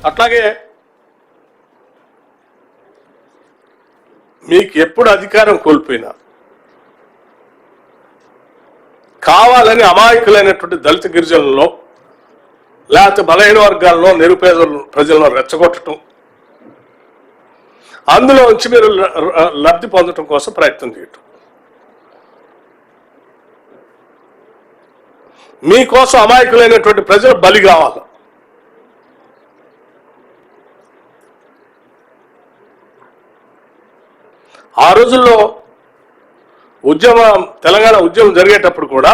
అట్లాగే మీకు ఎప్పుడు అధికారం కోల్పోయినా కావాలని అమాయకులైనటువంటి దళిత గిరిజనుల్లో లేకపోతే బలహీన వర్గాల్లో నిరుపేద ప్రజలను రెచ్చగొట్టడం, అందులో నుంచి మీరు లబ్ధి పొందడం కోసం ప్రయత్నం చేయటం, మీకోసం అమాయకులైనటువంటి ప్రజలు బలి కావాలి. ఆ రోజుల్లో తెలంగాణ ఉద్యమం జరిగేటప్పుడు కూడా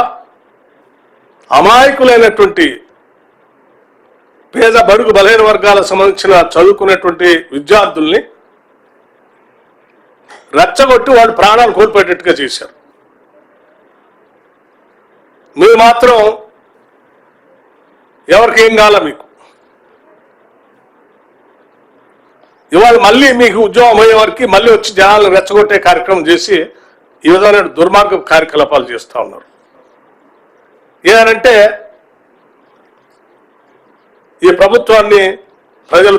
అమాయకులైనటువంటి పేద బడుగు బలహీన వర్గాలకు సంబంధించిన చదువుకునేటువంటి విద్యార్థుల్ని రెచ్చగొట్టి వాళ్ళు ప్రాణాలు కోల్పోయేటట్టుగా చేశారు. మీరు మాత్రం ఎవరికేం కావాలా మీకు ఇవాళ మళ్ళీ మీకు ఉద్యోగం అయ్యే వారికి మళ్ళీ వచ్చి జనాలను రెచ్చగొట్టే కార్యక్రమం చేసి ఈ విధమైన దుర్మార్గ కార్యకలాపాలు చేస్తూ ఉన్నారు. ఏదంటే ఈ ప్రభుత్వాన్ని ప్రజలు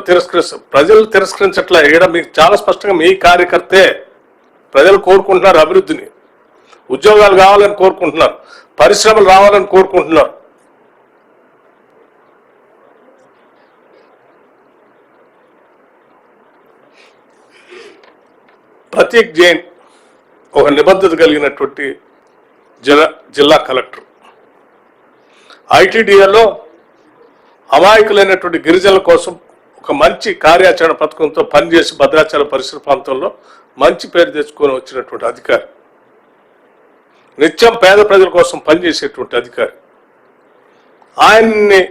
తిరస్కరించట్లే. ఇక్కడ మీకు చాలా స్పష్టంగా మీ కార్యకర్తే ప్రజలు కోరుకుంటున్నారు అభివృద్ధిని, ఉద్యోగాలు కావాలని కోరుకుంటున్నారు, పరిశ్రమలు రావాలని కోరుకుంటున్నారు. ప్రతీక్ జైన్ ఒక నిబద్ధత కలిగినటువంటి జిల్లా కలెక్టర్. ఐటీడీఏలో అమాయకులైనటువంటి గిరిజనుల కోసం ఒక మంచి కార్యాచరణ పథకంతో పనిచేసి భద్రాచలం పరిసర ప్రాంతంలో మంచి పేరు తెచ్చుకొని వచ్చినటువంటి అధికారి, నిత్యం పేద ప్రజల కోసం పనిచేసేటువంటి అధికారి. ఆయన్ని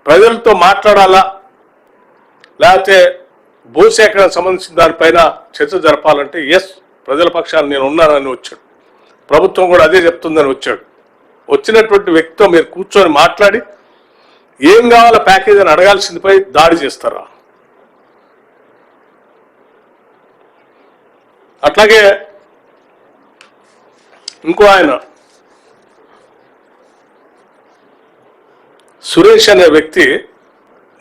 ప్రజలతో మాట్లాడాలా లేకపోతే భూసేకరణ సంబంధించిన దానిపైన చర్చ జరపాలంటే ప్రజల పక్షాన్ని నేను ఉన్నానని వచ్చాడు. ప్రభుత్వం కూడా అదే చెప్తుందని వచ్చాడు. వచ్చినటువంటి వ్యక్తితో మీరు కూర్చొని మాట్లాడి ఏం కావాలో ప్యాకేజ్ అని అడగాల్సిందిపై దాడి చేస్తారా? అట్లాగే ఇంకో ఆయన సురేష్ అనే వ్యక్తి,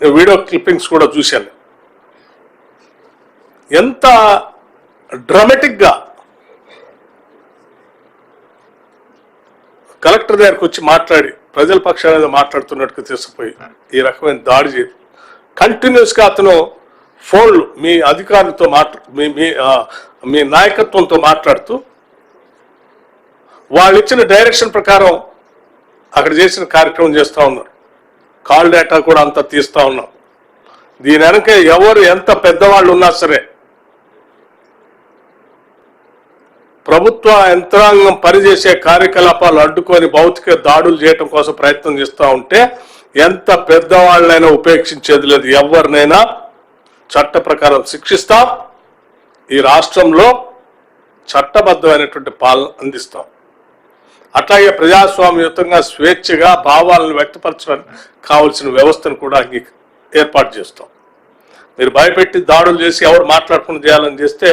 వీడియో క్లిప్పింగ్స్ కూడా చూశాను. ఎంత డ్రామాటిక్గా కలెక్టర్ దగ్గరికి వచ్చి మాట్లాడి ప్రజల పక్షాన మాట్లాడుతున్నట్టుగా తీసుకుపోయి ఈ రకమైన దాడి చేసి కంటిన్యూస్గా అతను ఫోన్లు మీ అధికారులతో మీ నాయకత్వంతో మాట్లాడుతూ వాళ్ళు ఇచ్చిన డైరెక్షన్ ప్రకారం అక్కడ చేసిన కార్యక్రమం చేస్తూ ఉన్నారు. కాల్ డేటా కూడా అంతా తీస్తూ ఉన్నాం. దీని వెనక ఎవరు ఎంత పెద్దవాళ్ళు ఉన్నా సరే ప్రభుత్వ యంత్రాంగం పనిచేసే కార్యకలాపాలు అడ్డుకొని భౌతిక దాడులు చేయడం కోసం ప్రయత్నం చేస్తూ ఉంటే ఎంత పెద్దవాళ్ళైనా ఉపేక్షించేది లేదు. ఎవరినైనా చట్ట ప్రకారం శిక్షిస్తాం. ఈ రాష్ట్రంలో చట్టబద్ధమైనటువంటి పాలన అందిస్తాం. అట్లాగే ప్రజాస్వామ్యయుతంగా స్వేచ్ఛగా భావాలను వ్యక్తపరచడానికి కావలసిన వ్యవస్థను కూడా ఏర్పాటు చేస్తాం. మీరు భయపెట్టి దాడులు చేసి ఎవరు మాట్లాడకుండా చేయాలని చేస్తే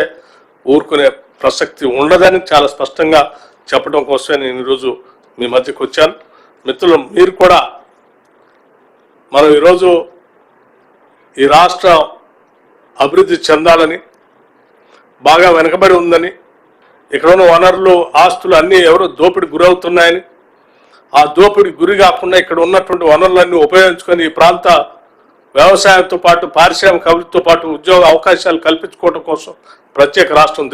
ఊరుకునే ప్రసక్తి ఉండదని చాలా స్పష్టంగా చెప్పడం కోసమే నేను ఈరోజు మీ మధ్యకు వచ్చాను. మిత్రులు, మీరు కూడా మనం ఈరోజు ఈ రాష్ట్రం అభివృద్ధి చెందాలని, బాగా వెనకబడి ఉందని, ఇక్కడ ఉన్న వనరులు ఆస్తులు అన్నీ ఎవరో దోపిడి గురవుతున్నాయని, ఆ దోపిడి గురి కాకుండా ఇక్కడ ఉన్నటువంటి వనరులన్నీ ఉపయోగించుకొని ఈ ప్రాంత వ్యవసాయంతో పాటు పారిశ్రామిక అభివృద్ధితో పాటు ఉద్యోగ అవకాశాలు కల్పించుకోవడం కోసం ప్రత్యేక రాష్ట్రం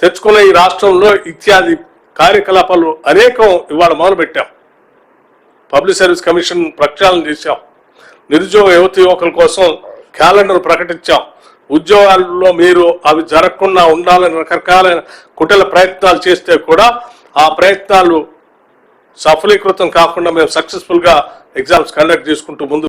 తెచ్చుకున్న ఈ రాష్ట్రంలో ఇత్యాది కార్యకలాపాలు అనేకం ఇవాళ మొదలుపెట్టాం. పబ్లిక్ సర్వీస్ కమిషన్ ప్రక్షాళన చేశాం. నిరుద్యోగ యువకుల కోసం క్యాలెండర్ ప్రకటించాం. ఉద్యోగాల్లో మీరు అవి జరగకుండా ఉండాలని రకరకాలైన కుటిల ప్రయత్నాలు చేస్తే కూడా ఆ ప్రయత్నాలు సఫలీకృతం కాకుండా మేము సక్సెస్ఫుల్గా ఎగ్జామ్స్ కండక్ట్ చేసుకుంటూ ముందు